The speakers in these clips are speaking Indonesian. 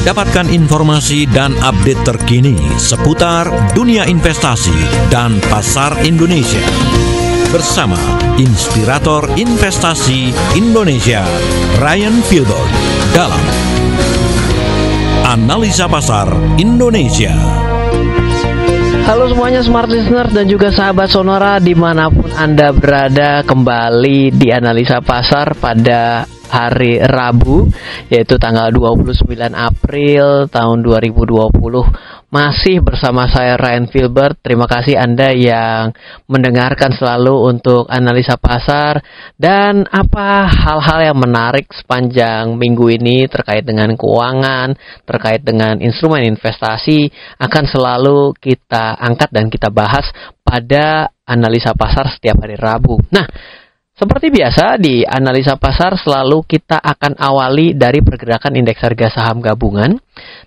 Dapatkan informasi dan update terkini seputar dunia investasi dan pasar Indonesia bersama Inspirator Investasi Indonesia, Ryan Filbert, dalam Analisa Pasar Indonesia. Halo semuanya Smart Listener dan juga sahabat Sonora dimanapun Anda berada, kembali di Analisa Pasar pada hari Rabu, yaitu tanggal 29 April tahun 2020. Masih bersama saya Ryan Filbert. Terima kasih Anda yang mendengarkan selalu untuk Analisa Pasar. Dan apa hal-hal yang menarik sepanjang minggu ini terkait dengan keuangan, terkait dengan instrumen investasi, akan selalu kita angkat dan kita bahas pada Analisa Pasar setiap hari Rabu. Nah, seperti biasa di Analisa Pasar selalu kita akan awali dari pergerakan indeks harga saham gabungan,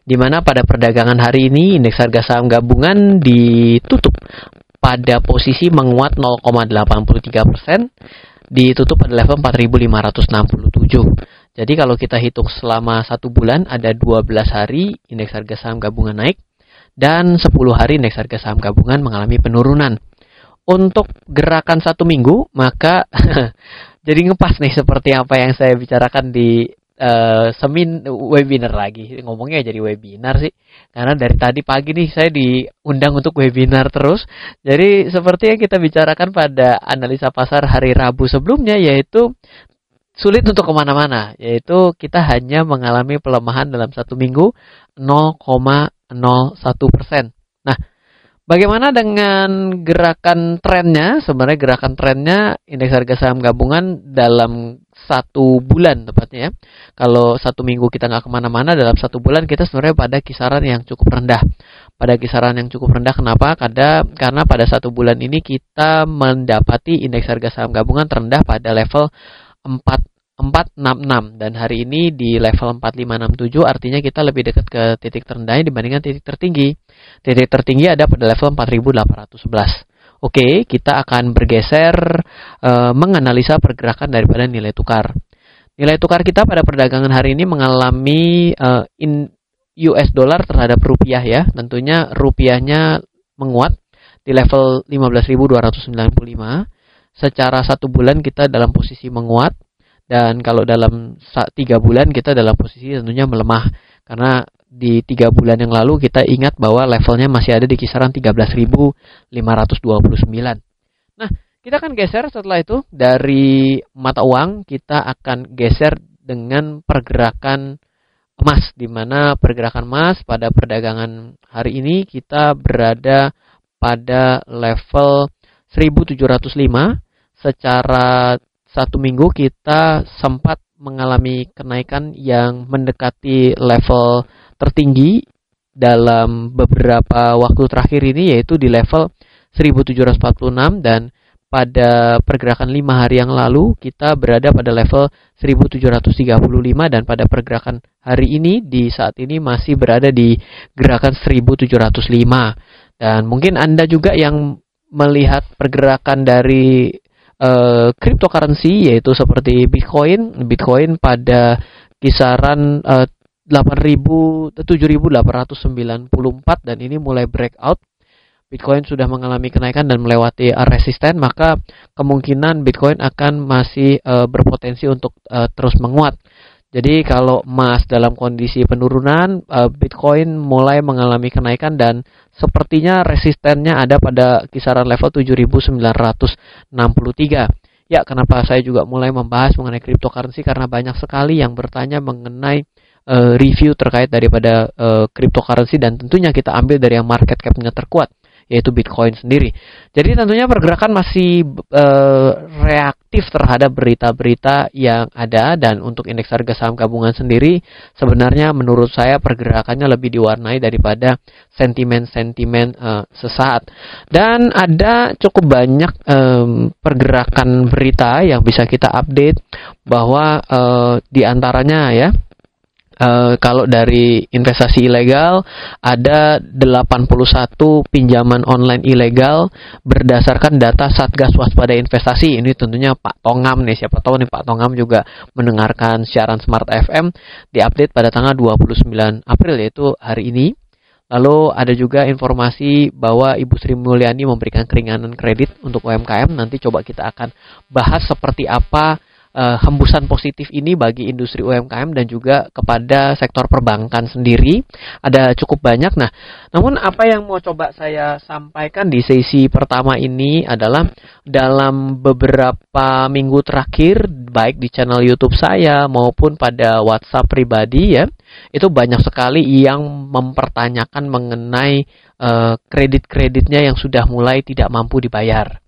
di mana pada perdagangan hari ini indeks harga saham gabungan ditutup pada posisi menguat 0,83%, ditutup pada level 4.567. Jadi kalau kita hitung selama 1 bulan ada 12 hari indeks harga saham gabungan naik dan 10 hari indeks harga saham gabungan mengalami penurunan. Untuk gerakan 1 minggu, maka jadi ngepas nih seperti apa yang saya bicarakan di webinar lagi. Ngomongnya jadi webinar sih, karena dari tadi pagi nih saya diundang untuk webinar terus. Jadi seperti yang kita bicarakan pada Analisa Pasar hari Rabu sebelumnya, yaitu sulit untuk kemana-mana, yaitu kita hanya mengalami pelemahan dalam 1 minggu 0,01%. Nah, bagaimana dengan gerakan trennya? Sebenarnya gerakan trennya indeks harga saham gabungan dalam 1 bulan tepatnya ya. Kalau 1 minggu kita nggak kemana-mana, dalam 1 bulan kita sebenarnya pada kisaran yang cukup rendah. Pada kisaran yang cukup rendah, kenapa? Karena pada 1 bulan ini kita mendapati indeks harga saham gabungan terendah pada level 466 dan hari ini di level 4567, artinya kita lebih dekat ke titik terendahnya dibandingkan titik tertinggi. Titik tertinggi ada pada level 4811. Oke, kita akan bergeser menganalisa pergerakan daripada nilai tukar. Nilai tukar kita pada perdagangan hari ini mengalami US dollar terhadap rupiah ya. Tentunya rupiahnya menguat di level 15.295. Secara 1 bulan kita dalam posisi menguat. Dan kalau dalam 3 bulan kita dalam posisi tentunya melemah. Karena di 3 bulan yang lalu kita ingat bahwa levelnya masih ada di kisaran 13.529. Nah, kita akan geser setelah itu dari mata uang, kita akan geser dengan pergerakan emas. Di mana pergerakan emas pada perdagangan hari ini kita berada pada level 1705. Secara 1 minggu kita sempat mengalami kenaikan yang mendekati level tertinggi dalam beberapa waktu terakhir ini, yaitu di level 1746, dan pada pergerakan 5 hari yang lalu kita berada pada level 1735, dan pada pergerakan hari ini di saat ini masih berada di gerakan 1705. Dan mungkin Anda juga yang melihat pergerakan dari cryptocurrency, yaitu seperti Bitcoin pada kisaran 7.894 dan ini mulai breakout. Bitcoin sudah mengalami kenaikan dan melewati resisten, maka kemungkinan Bitcoin akan masih berpotensi untuk terus menguat. Jadi kalau emas dalam kondisi penurunan, Bitcoin mulai mengalami kenaikan dan sepertinya resistennya ada pada kisaran level 7.963. Ya, kenapa saya juga mulai membahas mengenai cryptocurrency? Karena banyak sekali yang bertanya mengenai review terkait daripada cryptocurrency, dan tentunya kita ambil dari yang market cap-nya terkuat, yaitu Bitcoin sendiri. Jadi tentunya pergerakan masih reaktif terhadap berita-berita yang ada, dan untuk indeks harga saham gabungan sendiri sebenarnya menurut saya pergerakannya lebih diwarnai daripada sentimen-sentimen sesaat. Dan ada cukup banyak pergerakan berita yang bisa kita update, bahwa di antaranya ya Kalau dari investasi ilegal ada 81 pinjaman online ilegal berdasarkan data Satgas Waspada Investasi. Ini tentunya Pak Tongam nih, siapa tahu nih Pak Tongam juga mendengarkan siaran Smart FM, diupdate pada tanggal 29 April yaitu hari ini. Lalu ada juga informasi bahwa Ibu Sri Mulyani memberikan keringanan kredit untuk UMKM. Nanti coba kita akan bahas seperti apa hembusan positif ini bagi industri UMKM dan juga kepada sektor perbankan sendiri. Ada cukup banyak. Nah, namun apa yang mau coba saya sampaikan di sesi pertama ini adalah dalam beberapa minggu terakhir, baik di channel YouTube saya maupun pada WhatsApp pribadi ya, itu banyak sekali yang mempertanyakan mengenai kredit-kreditnya yang sudah mulai tidak mampu dibayar.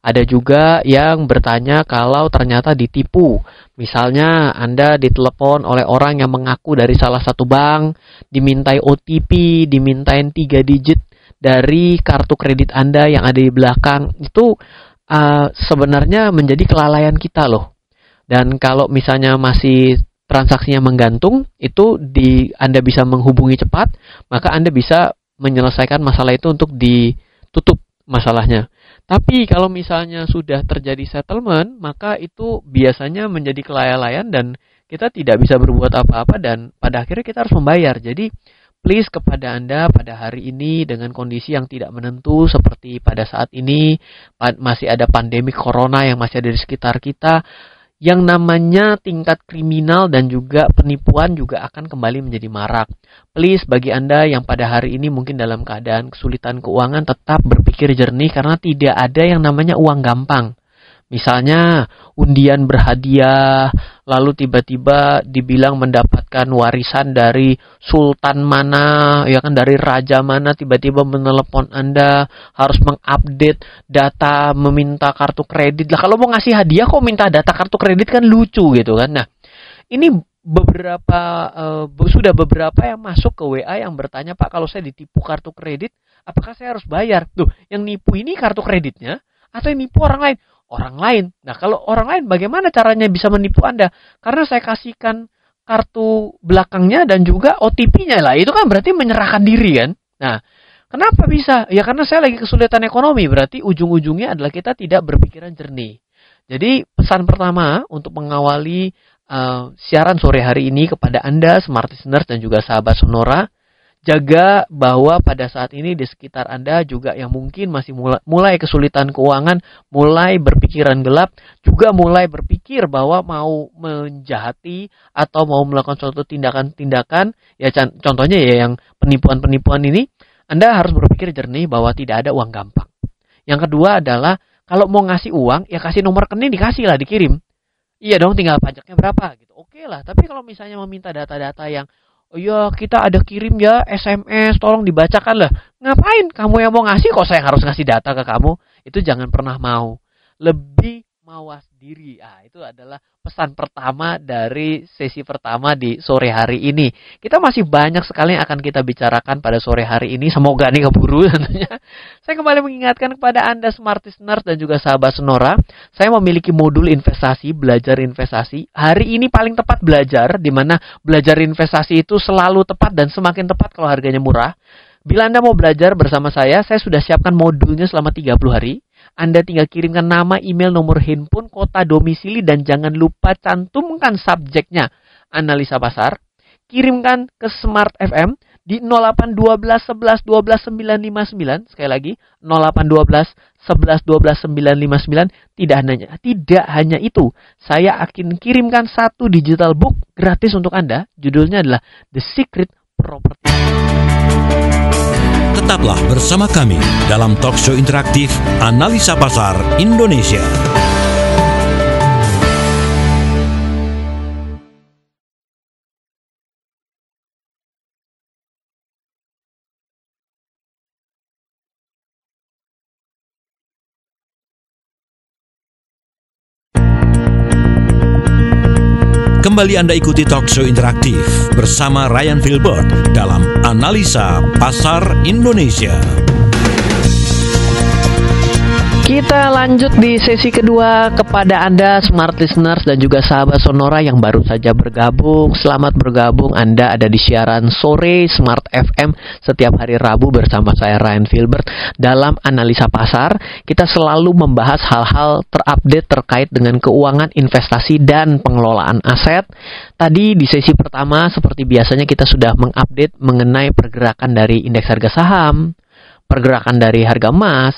Ada juga yang bertanya kalau ternyata ditipu. Misalnya Anda ditelepon oleh orang yang mengaku dari salah satu bank, dimintai OTP, dimintain 3 digit dari kartu kredit Anda yang ada di belakang. Itu sebenarnya menjadi kelalaian kita loh. Dan kalau misalnya masih transaksinya menggantung, itu Anda bisa menghubungi cepat, maka Anda bisa menyelesaikan masalah itu untuk ditutup masalahnya. Tapi kalau misalnya sudah terjadi settlement, maka itu biasanya menjadi kelalaian dan kita tidak bisa berbuat apa-apa dan pada akhirnya kita harus membayar. Jadi please kepada Anda pada hari ini dengan kondisi yang tidak menentu seperti pada saat ini, masih ada pandemi corona yang masih ada di sekitar kita, yang namanya tingkat kriminal dan juga penipuan juga akan kembali menjadi marak. Please bagi Anda yang pada hari ini mungkin dalam keadaan kesulitan keuangan, tetap berpikir jernih karena tidak ada yang namanya uang gampang. Misalnya undian berhadiah, lalu tiba-tiba dibilang mendapatkan warisan dari sultan mana, ya kan, dari raja mana, tiba-tiba menelepon Anda, harus mengupdate data, meminta kartu kredit. Lah kalau mau ngasih hadiah kok minta data kartu kredit, kan lucu gitu kan. Nah, ini sudah beberapa yang masuk ke WA yang bertanya, Pak, kalau saya ditipu kartu kredit, apakah saya harus bayar? Tuh, yang nipu ini kartu kreditnya atau yang nipu orang lain? Orang lain. Nah, kalau orang lain bagaimana caranya bisa menipu Anda? Karena saya kasihkan kartu belakangnya dan juga OTP-nya lah. Itu kan berarti menyerahkan diri kan? Nah, kenapa bisa? Ya karena saya lagi kesulitan ekonomi. Berarti ujung-ujungnya adalah kita tidak berpikiran jernih. Jadi pesan pertama untuk mengawali siaran sore hari ini kepada Anda, Smart Listeners dan juga sahabat Sonora, jaga bahwa pada saat ini di sekitar Anda juga yang mungkin masih mulai kesulitan keuangan, mulai berpikiran gelap, juga mulai berpikir bahwa mau menjahati atau mau melakukan suatu tindakan-tindakan, ya contohnya ya yang penipuan-penipuan ini, Anda harus berpikir jernih bahwa tidak ada uang gampang. Yang kedua adalah kalau mau ngasih uang, ya kasih nomor rekening, dikasih lah, dikirim. Iya dong, tinggal pajaknya berapa gitu. Oke lah, tapi kalau misalnya meminta data-data yang oh iya, kita ada kirim ya SMS, tolong dibacakan lah. Ngapain? Kamu yang mau ngasih, kok saya harus ngasih data ke kamu? Itu jangan pernah mau. Lebih mawas diri. Itu adalah pesan pertama dari sesi pertama di sore hari ini. Kita masih banyak sekali yang akan kita bicarakan pada sore hari ini. Semoga nih keburu tentunya. Saya kembali mengingatkan kepada Anda Smart Listeners dan juga sahabat Sonora, saya memiliki modul investasi, belajar investasi. Hari ini paling tepat belajar, di mana belajar investasi itu selalu tepat dan semakin tepat kalau harganya murah. Bila Anda mau belajar bersama saya sudah siapkan modulnya selama 30 hari. Anda tinggal kirimkan nama, email, nomor handphone, kota domisili, dan jangan lupa cantumkan subjeknya analisa pasar. Kirimkan ke Smart FM di 0812 11 12 959. Sekali lagi 0812 11 12 959. Tidak hanya itu, saya akan kirimkan satu digital book gratis untuk Anda. Judulnya adalah The Secret Property. Tetaplah bersama kami dalam talkshow interaktif Analisa Pasar Indonesia. Kembali Anda ikuti talkshow interaktif bersama Ryan Filbert dalam Analisa Pasar Indonesia. Kita lanjut di sesi kedua kepada Anda smart listeners dan juga sahabat Sonora yang baru saja bergabung. Selamat bergabung, Anda ada di siaran sore Smart FM setiap hari Rabu bersama saya Ryan Filbert. Dalam analisa pasar, kita selalu membahas hal-hal terupdate terkait dengan keuangan, investasi, dan pengelolaan aset. Tadi di sesi pertama seperti biasanya kita sudah mengupdate mengenai pergerakan dari indeks harga saham, pergerakan dari harga emas.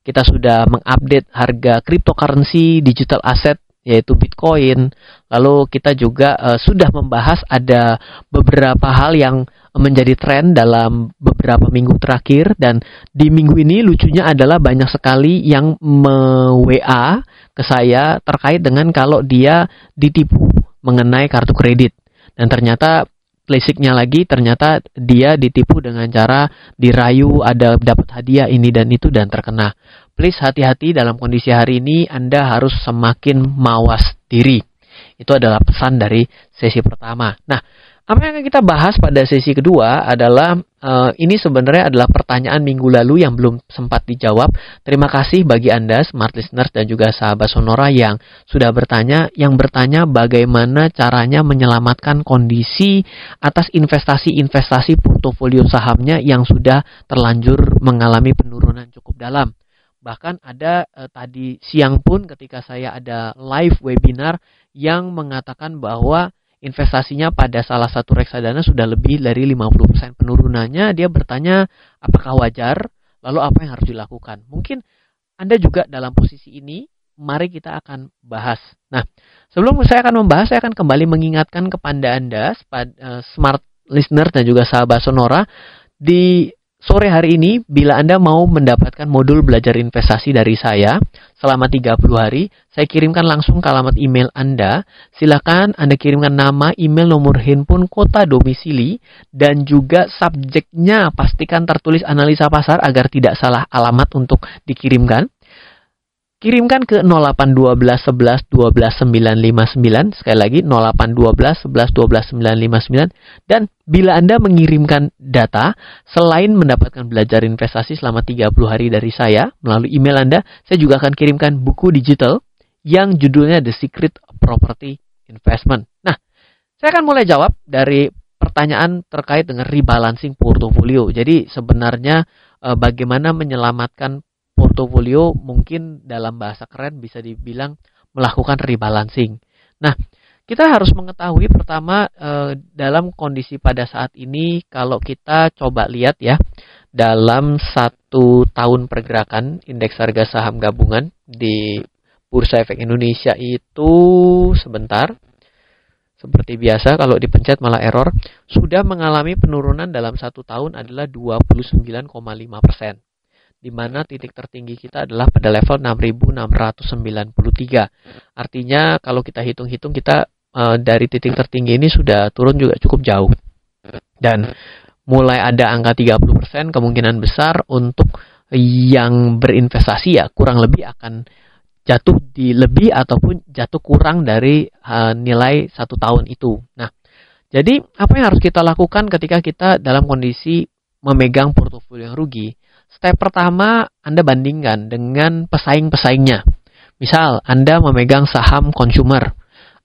Kita sudah mengupdate harga cryptocurrency, digital asset, yaitu Bitcoin. Lalu kita juga sudah membahas ada beberapa hal yang menjadi tren dalam beberapa minggu terakhir. Dan di minggu ini lucunya adalah banyak sekali yang WA ke saya terkait dengan kalau dia ditipu mengenai kartu kredit. Dan ternyata klasiknya lagi, ternyata dia ditipu dengan cara dirayu, ada dapat hadiah ini dan itu dan terkena. Please hati-hati dalam kondisi hari ini, Anda harus semakin mawas diri. Itu adalah pesan dari sesi pertama. Nah, apa yang akan kita bahas pada sesi kedua adalah ini sebenarnya adalah pertanyaan minggu lalu yang belum sempat dijawab. Terima kasih bagi Anda smart listeners dan juga sahabat Sonora yang sudah bertanya, bagaimana caranya menyelamatkan kondisi atas investasi-investasi portofolio sahamnya yang sudah terlanjur mengalami penurunan cukup dalam. Bahkan ada tadi siang pun ketika saya ada live webinar yang mengatakan bahwa investasinya pada salah satu reksadana sudah lebih dari 50% penurunannya. Dia bertanya apakah wajar, lalu apa yang harus dilakukan. Mungkin Anda juga dalam posisi ini, mari kita akan bahas. Nah, sebelum saya akan membahas, saya akan kembali mengingatkan kepada Anda, smart listener dan juga sahabat Sonora, di sore hari ini, bila Anda mau mendapatkan modul belajar investasi dari saya selama 30 hari, saya kirimkan langsung ke alamat email Anda. Silakan Anda kirimkan nama, email, nomor handphone, kota domisili, dan juga subjeknya pastikan tertulis analisa pasar agar tidak salah alamat untuk dikirimkan. Kirimkan ke 0812 11 12 959. Sekali lagi 0812 11 12 959. Dan bila Anda mengirimkan data, selain mendapatkan belajar investasi selama 30 hari dari saya, melalui email Anda, saya juga akan kirimkan buku digital yang judulnya The Secret Property Investment. Nah, saya akan mulai jawab dari pertanyaan terkait dengan rebalancing portofolio. Jadi sebenarnya bagaimana menyelamatkan portofolio, mungkin dalam bahasa keren bisa dibilang melakukan rebalancing. Nah, kita harus mengetahui pertama dalam kondisi pada saat ini, kalau kita coba lihat ya, dalam 1 tahun pergerakan indeks harga saham gabungan di Bursa Efek Indonesia itu sebentar, seperti biasa kalau dipencet malah error, sudah mengalami penurunan dalam 1 tahun adalah 29,5%. Di mana titik tertinggi kita adalah pada level 6.693. Artinya kalau kita hitung-hitung kita dari titik tertinggi ini sudah turun juga cukup jauh. Dan mulai ada angka 30% kemungkinan besar untuk yang berinvestasi ya kurang lebih akan jatuh di lebih ataupun jatuh kurang dari nilai 1 tahun itu. Nah, jadi apa yang harus kita lakukan ketika kita dalam kondisi memegang portofolio yang rugi? Step pertama, Anda bandingkan dengan pesaing-pesaingnya. Misal, Anda memegang saham consumer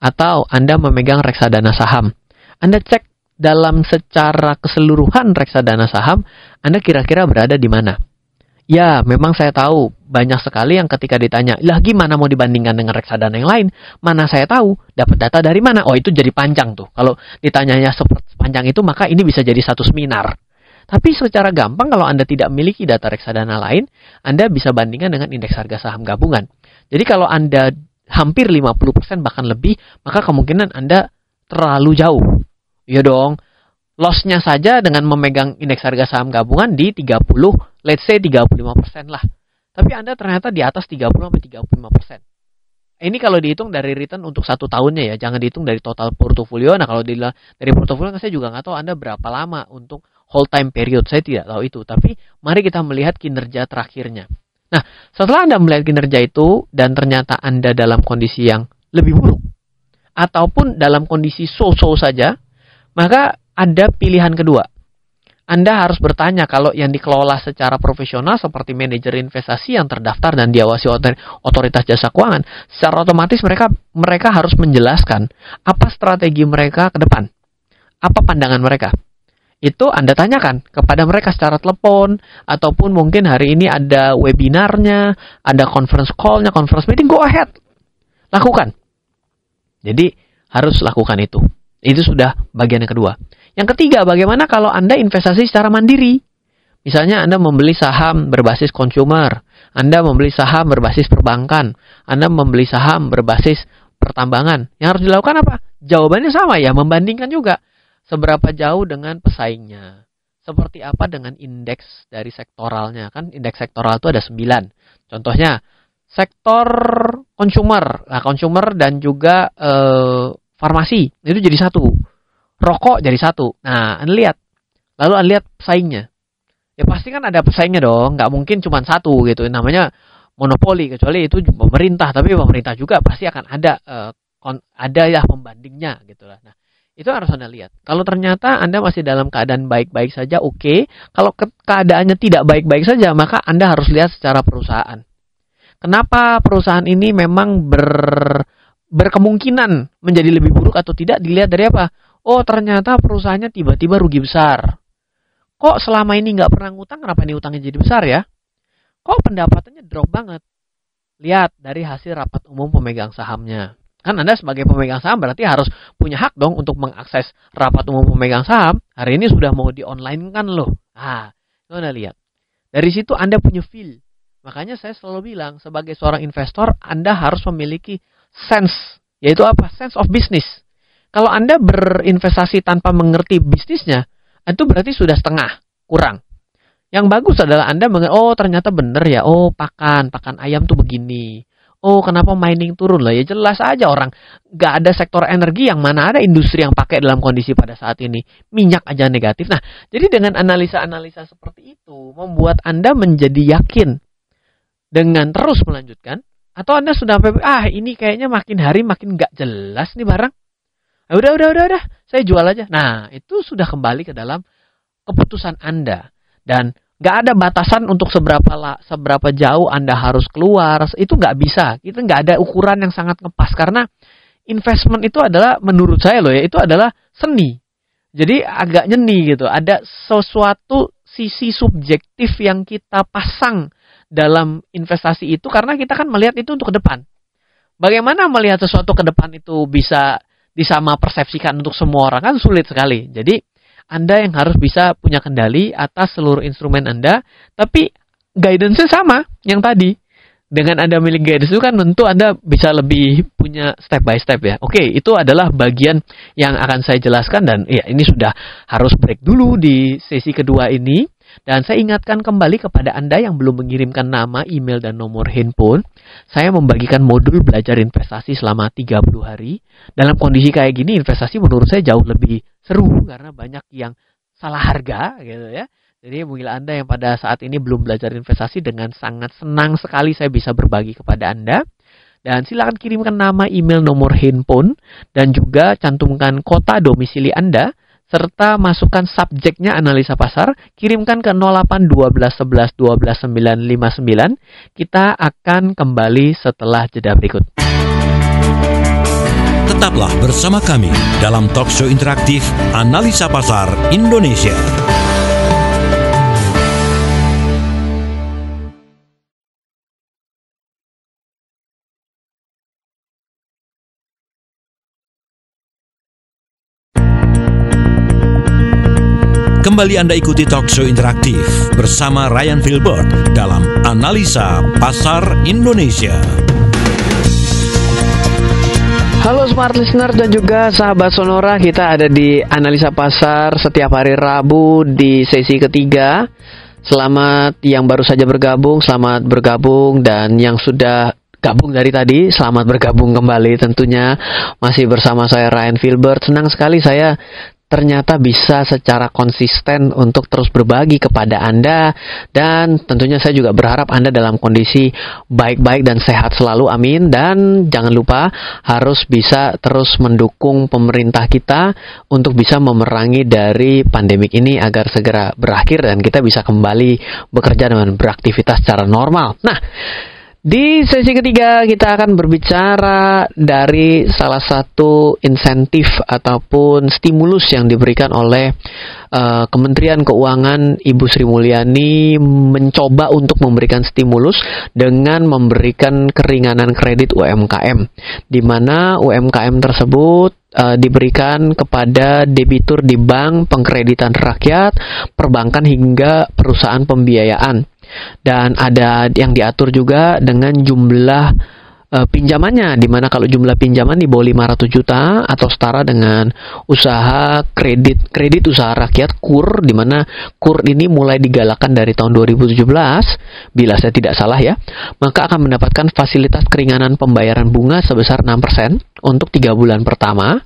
atau Anda memegang reksadana saham. Anda cek dalam secara keseluruhan reksadana saham, Anda kira-kira berada di mana? Ya, memang saya tahu banyak sekali yang ketika ditanya, lah gimana mau dibandingkan dengan reksadana yang lain? Mana saya tahu, dapat data dari mana? Oh, itu jadi panjang tuh. Kalau ditanyanya sepanjang itu, maka ini bisa jadi satu seminar. Tapi secara gampang kalau Anda tidak memiliki data reksadana lain, Anda bisa bandingkan dengan indeks harga saham gabungan. Jadi kalau Anda hampir 50% bahkan lebih, maka kemungkinan Anda terlalu jauh. Ya dong, loss-nya saja dengan memegang indeks harga saham gabungan di 30, let's say 35% lah. Tapi Anda ternyata di atas 30-35%. Ini kalau dihitung dari return untuk 1 tahunnya ya, jangan dihitung dari total portofolio. Nah kalau dari portofolio saya juga nggak tahu Anda berapa lama untuk whole time period, saya tidak tahu itu. Tapi mari kita melihat kinerja terakhirnya. Nah, setelah Anda melihat kinerja itu dan ternyata Anda dalam kondisi yang lebih buruk ataupun dalam kondisi so-so saja, maka ada pilihan kedua. Anda harus bertanya kalau yang dikelola secara profesional seperti manajer investasi yang terdaftar dan diawasi otoritas jasa keuangan, secara otomatis mereka harus menjelaskan apa strategi mereka ke depan, apa pandangan mereka. Itu Anda tanyakan kepada mereka secara telepon, ataupun mungkin hari ini ada webinarnya, ada conference call-nya, conference meeting, go ahead. Lakukan. Jadi harus lakukan itu. Itu sudah bagian yang kedua. Yang ketiga, bagaimana kalau Anda investasi secara mandiri? Misalnya Anda membeli saham berbasis consumer, Anda membeli saham berbasis perbankan, Anda membeli saham berbasis pertambangan. Yang harus dilakukan apa? Jawabannya sama ya, membandingkan juga. Seberapa jauh dengan pesaingnya? Seperti apa dengan indeks dari sektoralnya? Kan indeks sektoral itu ada 9. Contohnya, sektor consumer. Nah, consumer dan juga farmasi, itu jadi 1. Rokok jadi 1. Nah, Anda lihat. Lalu Anda lihat pesaingnya. Ya pasti kan ada pesaingnya dong. Nggak mungkin cuma 1 gitu. Namanya monopoli. Kecuali itu pemerintah. Tapi pemerintah juga pasti akan ada ya pembandingnya gitu lah. Nah, itu harus Anda lihat. Kalau ternyata Anda masih dalam keadaan baik-baik saja, oke. Kalau keadaannya tidak baik-baik saja, maka Anda harus lihat secara perusahaan. Kenapa perusahaan ini memang berkemungkinan menjadi lebih buruk atau tidak, dilihat dari apa? Oh, ternyata perusahaannya tiba-tiba rugi besar. Kok selama ini nggak pernah ngutang, kenapa ini utangnya jadi besar ya? Kok pendapatannya drop banget? Lihat dari hasil rapat umum pemegang sahamnya. Kan Anda sebagai pemegang saham berarti harus punya hak dong untuk mengakses rapat umum pemegang saham. Hari ini sudah mau di-online kan loh. Ah, itu Anda lihat. Dari situ Anda punya feel. Makanya saya selalu bilang, sebagai seorang investor, Anda harus memiliki sense. Yaitu apa? Sense of business. Kalau Anda berinvestasi tanpa mengerti bisnisnya, itu berarti sudah setengah, kurang. Yang bagus adalah Anda oh ternyata benar ya, oh pakan ayam tuh begini. Oh kenapa mining turun lah? Ya jelas aja orang, nggak ada sektor energi yang mana ada industri yang pakai dalam kondisi pada saat ini. Minyak aja negatif. Nah, jadi dengan analisa-analisa seperti itu, membuat Anda menjadi yakin dengan terus melanjutkan. Atau Anda sudah ini kayaknya makin hari makin nggak jelas nih barang. Udah, saya jual aja. Nah, itu sudah kembali ke dalam keputusan Anda. Dan nggak ada batasan untuk seberapa jauh Anda harus keluar. Itu nggak bisa. Itu nggak ada ukuran yang sangat ngepas. Karena investment itu adalah, menurut saya loh ya, itu adalah seni. Jadi agak nyeni gitu. Ada sesuatu sisi subjektif yang kita pasang dalam investasi itu. Karena kita kan melihat itu untuk ke depan. Bagaimana melihat sesuatu ke depan itu bisa disama persepsikan untuk semua orang, kan sulit sekali. Jadi Anda yang harus bisa punya kendali atas seluruh instrumen Anda, tapi guidance-nya sama yang tadi. Dengan Anda milih guidance itu kan tentu Anda bisa lebih punya step by step ya. Oke, itu adalah bagian yang akan saya jelaskan, dan ya ini sudah harus break dulu di sesi kedua ini. Dan saya ingatkan kembali kepada Anda yang belum mengirimkan nama, email, dan nomor handphone. Saya membagikan modul belajar investasi selama 30 hari. Dalam kondisi kayak gini, investasi menurut saya jauh lebih seru karena banyak yang salah harga gitu ya. Jadi mungkin Anda yang pada saat ini belum belajar investasi, dengan sangat senang sekali saya bisa berbagi kepada Anda. Dan silakan kirimkan nama, email, nomor handphone, dan juga cantumkan kota domisili Anda, serta masukkan subjeknya analisa pasar, kirimkan ke 08 12 11 12 959. Kita akan kembali setelah jeda berikut. Tetaplah bersama kami dalam talkshow interaktif Analisa Pasar Indonesia. Kembali Anda ikuti talkshow interaktif bersama Ryan Filbert dalam Analisa Pasar Indonesia. Halo Smart Listener dan juga sahabat Sonora, kita ada di Analisa Pasar setiap hari Rabu di sesi ketiga. Selamat yang baru saja bergabung, selamat bergabung, dan yang sudah gabung dari tadi, selamat bergabung kembali tentunya. Masih bersama saya Ryan Filbert. Senang sekali saya ternyata bisa secara konsisten untuk terus berbagi kepada Anda, dan tentunya saya juga berharap Anda dalam kondisi baik-baik dan sehat selalu, amin. Dan jangan lupa harus bisa terus mendukung pemerintah kita untuk bisa memerangi dari pandemik ini agar segera berakhir dan kita bisa kembali bekerja dengan beraktivitas secara normal. Nah, di sesi ketiga kita akan berbicara dari salah satu insentif ataupun stimulus yang diberikan oleh Kementerian Keuangan. Ibu Sri Mulyani mencoba untuk memberikan stimulus dengan memberikan keringanan kredit UMKM, di mana UMKM tersebut diberikan kepada debitur di bank, pengkreditan rakyat, perbankan hingga perusahaan pembiayaan. Dan ada yang diatur juga dengan jumlah pinjamannya, di mana kalau jumlah pinjaman di bawah 500 juta atau setara dengan usaha kredit usaha rakyat KUR, di mana KUR ini mulai digalakkan dari tahun 2017 bila saya tidak salah ya, maka akan mendapatkan fasilitas keringanan pembayaran bunga sebesar 6% untuk 3 bulan pertama.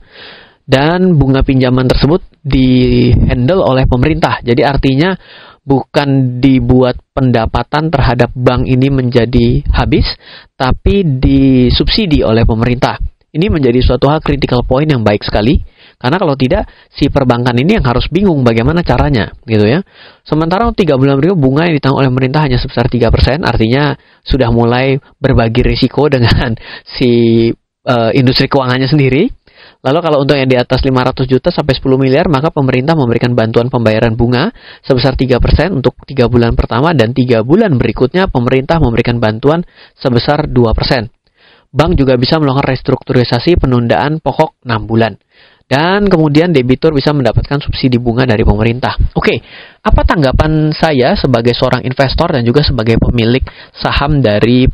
Dan bunga pinjaman tersebut di-handle oleh pemerintah. Jadi artinya bukan dibuat pendapatan terhadap bank ini menjadi habis, tapi disubsidi oleh pemerintah. Ini menjadi suatu hal critical point yang baik sekali, karena kalau tidak, si perbankan ini yang harus bingung bagaimana caranya, gitu ya. Sementara 3 bulan berikut bunga yang ditanggung oleh pemerintah hanya sebesar 3%, artinya sudah mulai berbagi risiko dengan si industri keuangannya sendiri. Lalu kalau untuk yang di atas 500 juta sampai 10 miliar, maka pemerintah memberikan bantuan pembayaran bunga sebesar 3% untuk 3 bulan pertama, dan 3 bulan berikutnya pemerintah memberikan bantuan sebesar 2%. Bank juga bisa melakukan restrukturisasi penundaan pokok 6 bulan. Dan kemudian debitur bisa mendapatkan subsidi bunga dari pemerintah. Oke, apa tanggapan saya sebagai seorang investor dan juga sebagai pemilik saham dari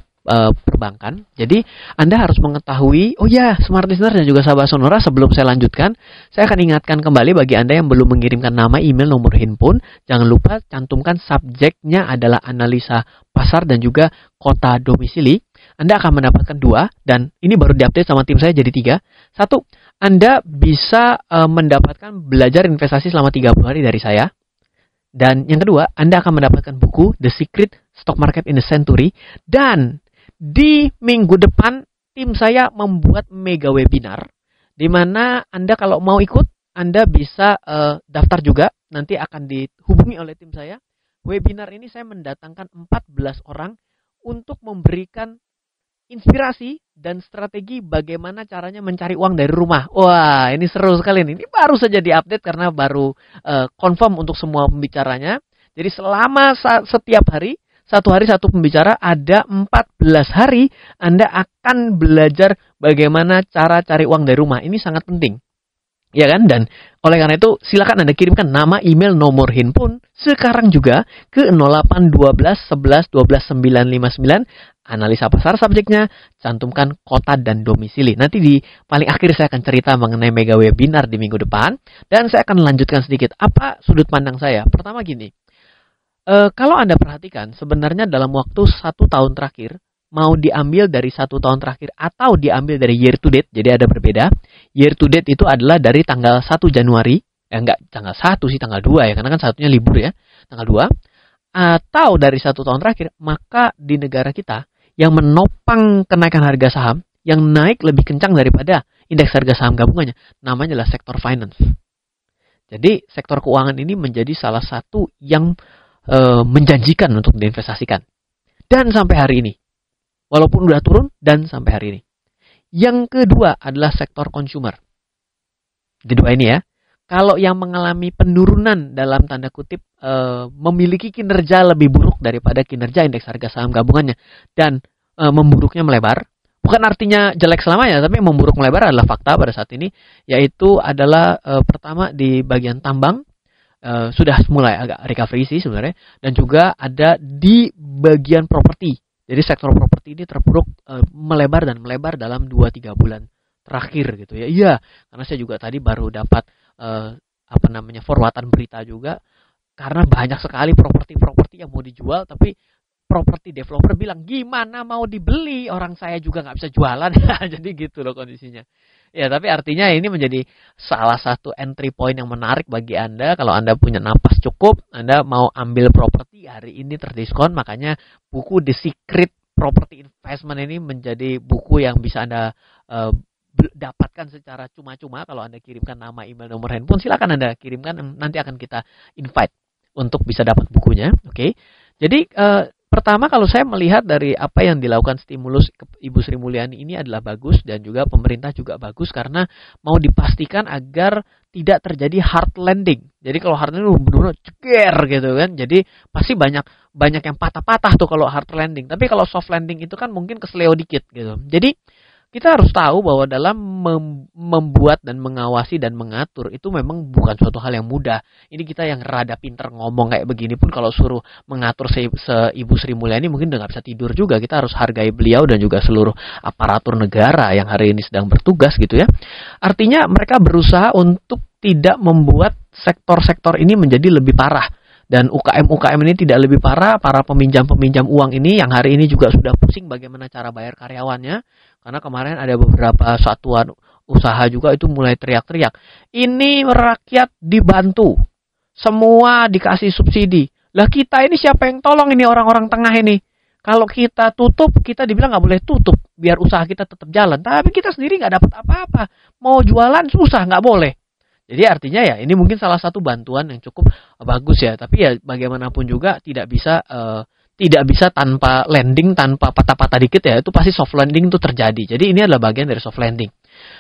perbankan? Jadi Anda harus mengetahui, oh ya, smart listener dan juga sahabat Sonora, sebelum saya lanjutkan, saya akan ingatkan kembali bagi Anda yang belum mengirimkan nama, email, nomor handphone, jangan lupa cantumkan subjeknya adalah analisa pasar dan juga kota domisili. Anda akan mendapatkan 2, dan ini baru diupdate sama tim saya jadi 3. 1, Anda bisa mendapatkan belajar investasi selama 30 hari dari saya. Dan yang kedua, Anda akan mendapatkan buku The Secret Stock Market in the Century. Dan di minggu depan, tim saya membuat mega webinar, di mana Anda kalau mau ikut, Anda bisa daftar juga. Nanti akan dihubungi oleh tim saya. Webinar ini saya mendatangkan 14 orang untuk memberikan inspirasi dan strategi bagaimana caranya mencari uang dari rumah. Wah, ini seru sekali nih. Ini baru saja diupdate karena baru confirm untuk semua pembicaranya. Jadi selama setiap hari, 1 hari 1 pembicara, ada 14 hari Anda akan belajar bagaimana cara cari uang dari rumah. Ini sangat penting, ya kan? Dan oleh karena itu, silakan Anda kirimkan nama, email, nomor handphone sekarang juga ke 0812 11 12 959. Analisa pasar subjeknya, cantumkan kota dan domisili. Nanti di paling akhir saya akan cerita mengenai mega webinar di minggu depan, dan saya akan lanjutkan sedikit apa sudut pandang saya. Pertama gini, kalau Anda perhatikan, sebenarnya dalam waktu 1 tahun terakhir, mau diambil dari 1 tahun terakhir atau diambil dari year to date, jadi ada berbeda. Year to date itu adalah dari tanggal 1 Januari, enggak tanggal 1 sih, tanggal 2 ya, karena kan satunya libur ya, tanggal 2. Atau dari 1 tahun terakhir, maka di negara kita, yang menopang kenaikan harga saham, yang naik lebih kencang daripada indeks harga saham gabungannya, namanya adalah sektor finance. Jadi, sektor keuangan ini menjadi salah satu yang menjanjikan untuk diinvestasikan. Dan sampai hari ini, walaupun udah turun, dan sampai hari ini. Yang kedua adalah sektor consumer. Kedua ini ya, kalau yang mengalami penurunan dalam tanda kutip memiliki kinerja lebih buruk daripada kinerja indeks harga saham gabungannya, dan memburuknya melebar, bukan artinya jelek selamanya, tapi memburuk melebar adalah fakta pada saat ini, yaitu adalah pertama di bagian tambang, sudah mulai agak recovery sih sebenarnya, dan juga ada di bagian properti. Jadi sektor properti ini terpuruk melebar dalam 2-3 bulan terakhir gitu ya. Iya, karena saya juga tadi baru dapat forwatan berita juga, karena banyak sekali properti yang mau dijual, tapi property developer bilang, gimana mau dibeli, orang saya juga nggak bisa jualan. Jadi gitu loh kondisinya. Ya, tapi artinya ini menjadi salah satu entry point yang menarik bagi Anda. Kalau Anda punya napas cukup, Anda mau ambil properti hari ini terdiskon, makanya buku The Secret Property Investment ini menjadi buku yang bisa Anda dapatkan secara cuma-cuma. Kalau Anda kirimkan nama, email, nomor handphone, silakan Anda kirimkan, nanti akan kita invite untuk bisa dapat bukunya. Oke. Jadi pertama, kalau saya melihat dari apa yang dilakukan stimulus Ibu Sri Mulyani ini adalah bagus, dan juga pemerintah juga bagus karena mau dipastikan agar tidak terjadi hard landing. Jadi kalau hard landing benar-benar ceger gitu kan. Jadi pasti banyak yang patah-patah tuh kalau hard landing. Tapi kalau soft landing itu kan mungkin kesleo dikit gitu. Jadi kita harus tahu bahwa dalam membuat dan mengawasi dan mengatur itu memang bukan suatu hal yang mudah. Ini kita yang rada pinter ngomong kayak begini pun kalau suruh mengatur Ibu Sri Mulyani mungkin udah gak bisa tidur juga. Kita harus hargai beliau dan juga seluruh aparatur negara yang hari ini sedang bertugas gitu ya. Artinya mereka berusaha untuk tidak membuat sektor-sektor ini menjadi lebih parah. Dan UKM-UKM ini tidak lebih parah, para peminjam-peminjam uang ini yang hari ini juga sudah pusing bagaimana cara bayar karyawannya. Karena kemarin ada beberapa satuan usaha juga itu mulai teriak-teriak. Ini rakyat dibantu, semua dikasih subsidi. Lah kita ini siapa yang tolong ini orang-orang tengah ini? Kalau kita tutup, kita dibilang nggak boleh tutup, biar usaha kita tetap jalan. Tapi kita sendiri nggak dapat apa-apa. Mau jualan susah, nggak boleh. Jadi artinya ya ini mungkin salah satu bantuan yang cukup bagus ya. Tapi ya bagaimanapun juga tidak bisa tanpa landing, tanpa patah-patah dikit ya. Itu pasti soft landing itu terjadi. Jadi ini adalah bagian dari soft landing.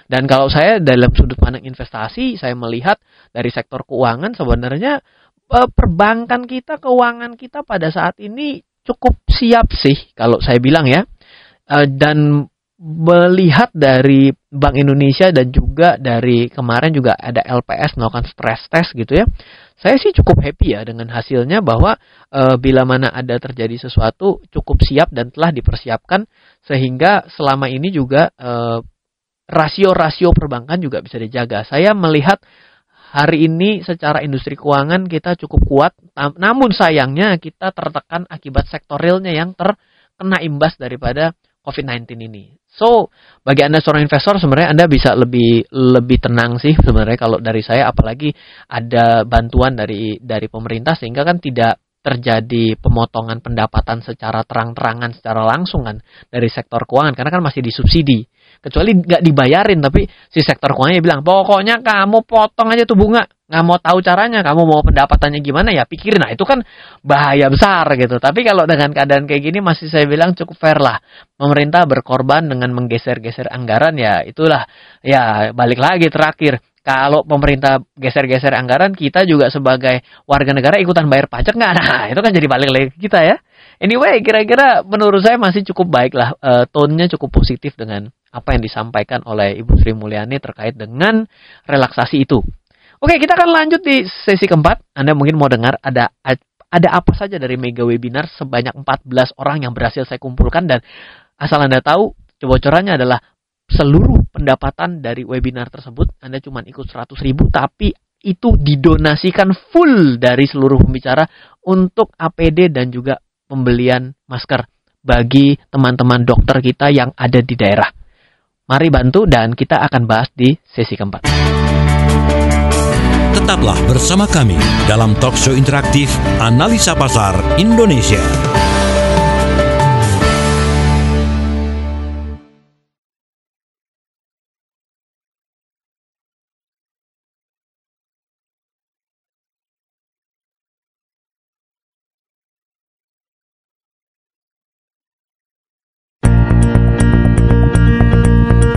Dan kalau saya dalam sudut pandang investasi, saya melihat dari sektor keuangan sebenarnya perbankan kita, keuangan kita pada saat ini cukup siap sih kalau saya bilang ya. Dan melihat dari Bank Indonesia dan juga dari kemarin juga ada LPS melakukan stress test gitu ya. Saya sih cukup happy ya dengan hasilnya bahwa bila mana ada terjadi sesuatu cukup siap dan telah dipersiapkan sehingga selama ini juga rasio-rasio perbankan juga bisa dijaga. Saya melihat hari ini secara industri keuangan kita cukup kuat, namun sayangnya kita tertekan akibat sektor realnya yang terkena imbas daripada COVID-19 ini. So, bagi Anda seorang investor sebenarnya Anda bisa lebih tenang sih sebenarnya kalau dari saya, apalagi ada bantuan dari pemerintah sehingga kan tidak terjadi pemotongan pendapatan secara terang-terangan secara langsung kan dari sektor keuangan karena kan masih disubsidi. Kecuali nggak dibayarin tapi si sektor keuangannya bilang pokoknya kamu potong aja tuh bunga, nggak mau tahu caranya, kamu mau pendapatannya gimana ya pikirin. Nah itu kan bahaya besar gitu. Tapi kalau dengan keadaan kayak gini masih saya bilang cukup fair lah. Pemerintah berkorban dengan menggeser-geser anggaran ya itulah ya balik lagi terakhir. Kalau pemerintah geser-geser anggaran, kita juga sebagai warga negara ikutan bayar pajak nggak? Nah, itu kan jadi balik lagi ke kita ya. Anyway, kira-kira menurut saya masih cukup baik lah. Tone-nya cukup positif dengan apa yang disampaikan oleh Ibu Sri Mulyani terkait dengan relaksasi itu. Oke, kita akan lanjut di sesi keempat. Anda mungkin mau dengar ada apa saja dari mega webinar sebanyak 14 orang yang berhasil saya kumpulkan. Dan asal Anda tahu, bocorannya adalah seluruh pendapatan dari webinar tersebut, Anda cuma ikut 100.000, tapi itu didonasikan full dari seluruh pembicara untuk APD dan juga pembelian masker bagi teman-teman dokter kita yang ada di daerah. Mari bantu dan kita akan bahas di sesi keempat. Tetaplah bersama kami dalam talkshow interaktif Analisa Pasar Indonesia.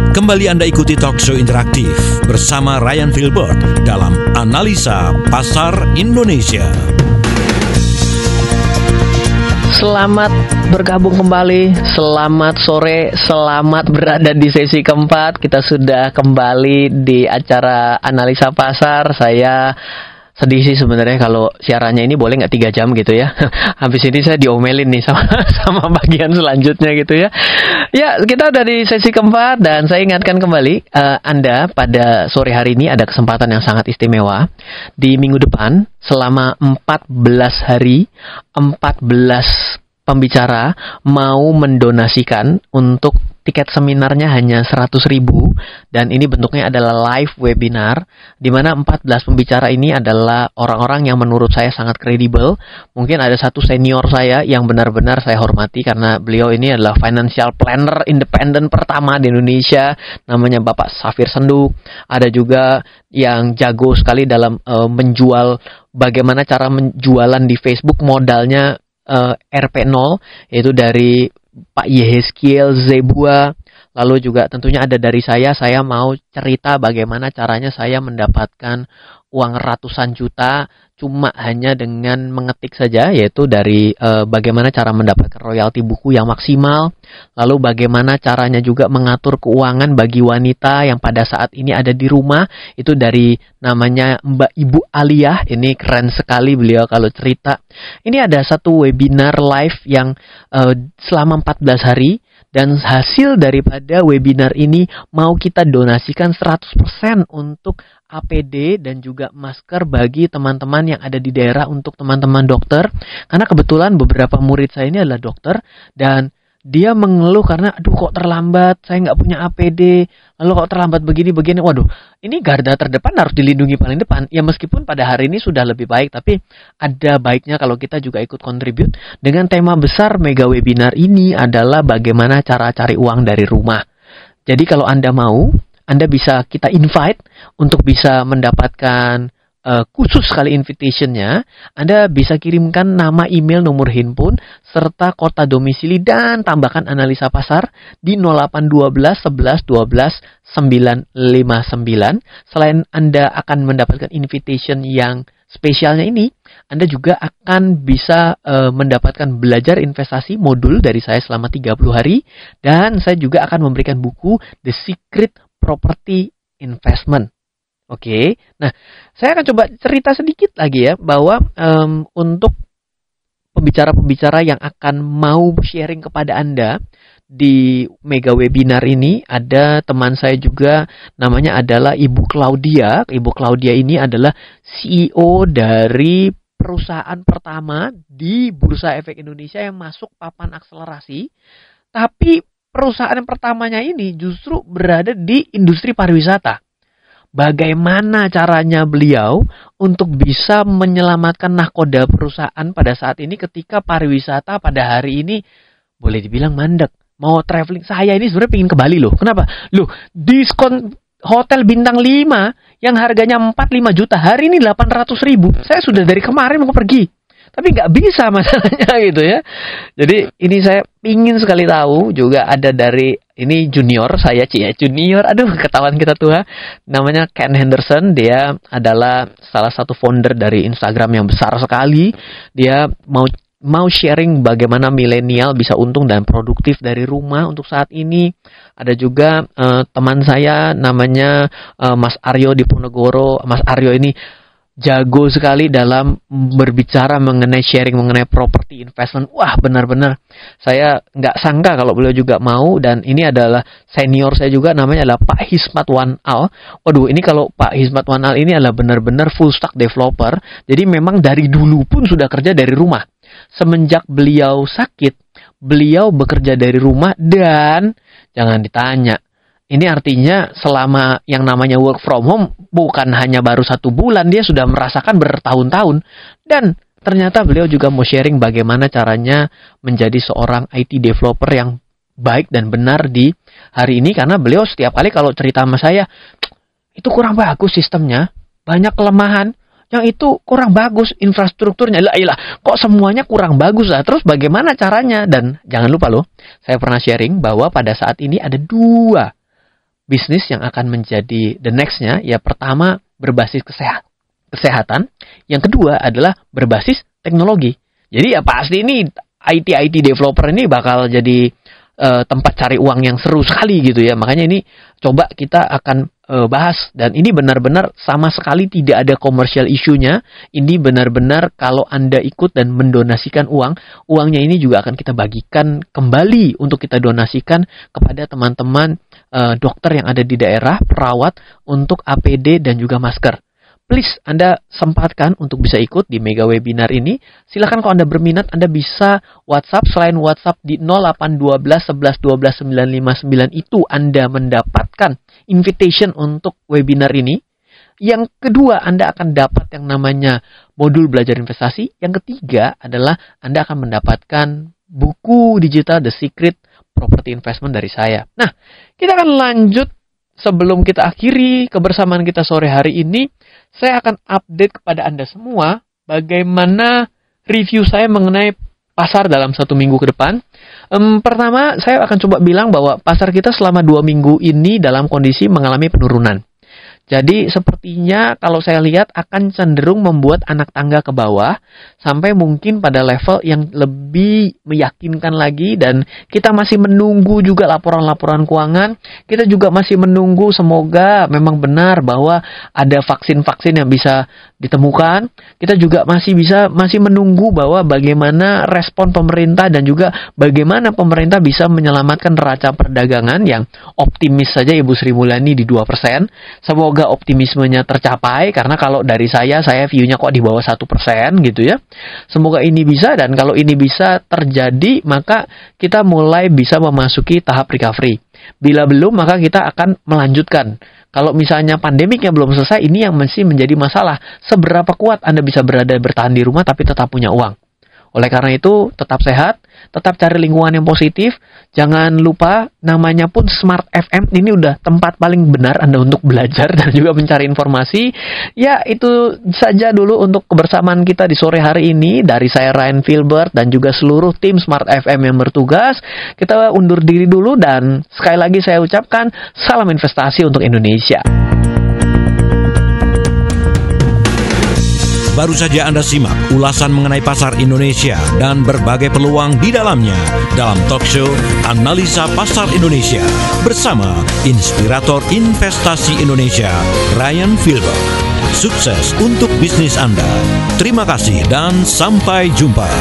Kembali Anda ikuti talkshow interaktif bersama Ryan Filbert dalam Analisa Pasar Indonesia. Selamat bergabung kembali, selamat sore, selamat berada di sesi keempat. Kita sudah kembali di acara Analisa Pasar. Saya sedih sih sebenarnya kalau siarannya ini boleh nggak 3 jam gitu ya. Habis ini saya diomelin nih sama bagian selanjutnya gitu ya. Ya, kita udah di sesi keempat dan saya ingatkan kembali Anda pada sore hari ini ada kesempatan yang sangat istimewa. Di minggu depan selama 14 hari, 14 pembicara mau mendonasikan untuk tiket seminarnya hanya 100.000 dan ini bentuknya adalah live webinar di mana 14 pembicara ini adalah orang-orang yang menurut saya sangat kredibel. Mungkin ada satu senior saya yang benar-benar saya hormati karena beliau ini adalah financial planner independen pertama di Indonesia, namanya Bapak Safir Sendu. Ada juga yang jago sekali dalam menjual, bagaimana cara menjualan di Facebook, modalnya RP0, yaitu dari Pak Yehezkiel Zebua. Lalu juga tentunya ada dari saya mau cerita bagaimana caranya saya mendapatkan uang ratusan juta cuma hanya dengan mengetik saja, yaitu dari bagaimana cara mendapatkan royalti buku yang maksimal. Lalu bagaimana caranya juga mengatur keuangan bagi wanita yang pada saat ini ada di rumah, itu dari namanya Mbak Ibu Aliyah. Ini keren sekali beliau kalau cerita. Ini ada satu webinar live yang selama 14 hari. Dan hasil daripada webinar ini mau kita donasikan 100% untuk APD dan juga masker bagi teman-teman yang ada di daerah untuk teman-teman dokter. Karena kebetulan beberapa murid saya ini adalah dokter dan dia mengeluh karena aduh kok terlambat, saya nggak punya APD, lalu kok terlambat begini-begini. Waduh, ini garda terdepan harus dilindungi paling depan. Ya meskipun pada hari ini sudah lebih baik, tapi ada baiknya kalau kita juga ikut kontribut dengan tema besar mega webinar ini adalah bagaimana cara cari uang dari rumah. Jadi kalau Anda mau, Anda bisa kita invite untuk bisa mendapatkan khusus sekali invitation-nya. Anda bisa kirimkan nama, email, nomor handphone, serta kota domisili dan tambahkan analisa pasar di 0812 11 12 959. Selain Anda akan mendapatkan invitation yang spesialnya ini, Anda juga akan bisa mendapatkan belajar investasi modul dari saya selama 30 hari. Dan saya juga akan memberikan buku The Secret Property Investment. Oke, nah saya akan coba cerita sedikit lagi ya, bahwa untuk pembicara-pembicara yang akan mau sharing kepada Anda di mega webinar ini, ada teman saya juga namanya adalah Ibu Claudia. Ibu Claudia ini adalah CEO dari perusahaan pertama di Bursa Efek Indonesia yang masuk papan akselerasi. Tapi perusahaan pertamanya ini justru berada di industri pariwisata. Bagaimana caranya beliau untuk bisa menyelamatkan nahkoda perusahaan pada saat ini ketika pariwisata pada hari ini boleh dibilang mandek. Mau traveling, saya ini sebenarnya pengen ke Bali loh. Kenapa? Loh, diskon hotel bintang 5 yang harganya 4-5 juta, hari ini 800.000. Saya sudah dari kemarin mau pergi. Tapi nggak bisa masalahnya gitu ya. Jadi ini saya ingin sekali tahu, juga ada dari ini junior saya, junior, aduh ketahuan kita tua, namanya Ken Henderson. Dia adalah salah satu founder dari Instagram yang besar sekali. Dia mau sharing bagaimana milenial bisa untung dan produktif dari rumah untuk saat ini. Ada juga teman saya namanya Mas Aryo di Ponegoro. Mas Aryo ini jago sekali dalam berbicara mengenai sharing mengenai property investment. Wah, benar-benar saya nggak sangka kalau beliau juga mau. Dan ini adalah senior saya juga, namanya adalah Pak Hismat Wanal. Waduh, ini kalau Pak Hismat Wanal ini adalah benar-benar full stack developer. Jadi memang dari dulu pun sudah kerja dari rumah. Semenjak beliau sakit, beliau bekerja dari rumah dan jangan ditanya. Ini artinya selama yang namanya work from home bukan hanya baru 1 bulan, dia sudah merasakan bertahun-tahun. Dan ternyata beliau juga mau sharing bagaimana caranya menjadi seorang IT developer yang baik dan benar di hari ini. Karena beliau setiap kali kalau cerita sama saya, itu kurang bagus sistemnya, banyak kelemahan, yang itu kurang bagus infrastrukturnya. Lah, kok semuanya kurang bagus lah. Terus bagaimana caranya? Dan jangan lupa loh, saya pernah sharing bahwa pada saat ini ada 2 bisnis yang akan menjadi the next-nya. Ya pertama berbasis kesehatan, yang kedua adalah berbasis teknologi. Jadi ya pasti ini IT developer ini bakal jadi tempat cari uang yang seru sekali gitu ya. Makanya ini coba kita akan bahas, dan ini benar-benar sama sekali tidak ada commercial issue-nya. Ini benar-benar kalau Anda ikut dan mendonasikan uangnya ini juga akan kita bagikan kembali untuk kita donasikan kepada teman-teman dokter yang ada di daerah, perawat, untuk APD dan juga masker. please Anda sempatkan untuk bisa ikut di mega webinar ini. Silakan kalau Anda berminat, Anda bisa WhatsApp. Selain WhatsApp di 0812 11 12 959 itu Anda mendapatkan invitation untuk webinar ini. Yang kedua, Anda akan dapat yang namanya modul belajar investasi. Yang ketiga adalah Anda akan mendapatkan buku digital The Secret Property Investment dari saya. Nah, kita akan lanjut. Sebelum kita akhiri kebersamaan kita sore hari ini, saya akan update kepada Anda semua bagaimana review saya mengenai pasar dalam 1 minggu ke depan. Pertama, saya akan coba bilang bahwa pasar kita selama 2 minggu ini dalam kondisi mengalami penurunan. Jadi sepertinya kalau saya lihat akan cenderung membuat anak tangga ke bawah sampai mungkin pada level yang lebih meyakinkan lagi, dan kita masih menunggu juga laporan-laporan keuangan. Kita juga masih menunggu semoga memang benar bahwa ada vaksin-vaksin yang bisa ditemukan. Kita juga masih menunggu bahwa bagaimana respon pemerintah dan juga bagaimana pemerintah bisa menyelamatkan neraca perdagangan yang optimis saja Ibu Sri Mulyani di 2%. Semoga optimismenya tercapai, karena kalau dari saya view-nya kok di bawah 1% gitu ya. Semoga ini bisa, dan kalau ini bisa terjadi maka kita mulai bisa memasuki tahap recovery. Bila belum maka kita akan melanjutkan. Kalau misalnya pandemiknya belum selesai, ini yang masih menjadi masalah. Seberapa kuat Anda bisa bertahan di rumah tapi tetap punya uang. Oleh karena itu, tetap sehat, tetap cari lingkungan yang positif. Jangan lupa, namanya pun Smart FM, ini udah tempat paling benar Anda untuk belajar dan juga mencari informasi. Ya, itu saja dulu untuk kebersamaan kita di sore hari ini. Dari saya Ryan Filbert dan juga seluruh tim Smart FM yang bertugas. Kita undur diri dulu, dan sekali lagi saya ucapkan salam investasi untuk Indonesia. Baru saja Anda simak ulasan mengenai pasar Indonesia dan berbagai peluang di dalamnya dalam talk show Analisa Pasar Indonesia bersama Inspirator Investasi Indonesia, Ryan Filbert. Sukses untuk bisnis Anda. Terima kasih dan sampai jumpa.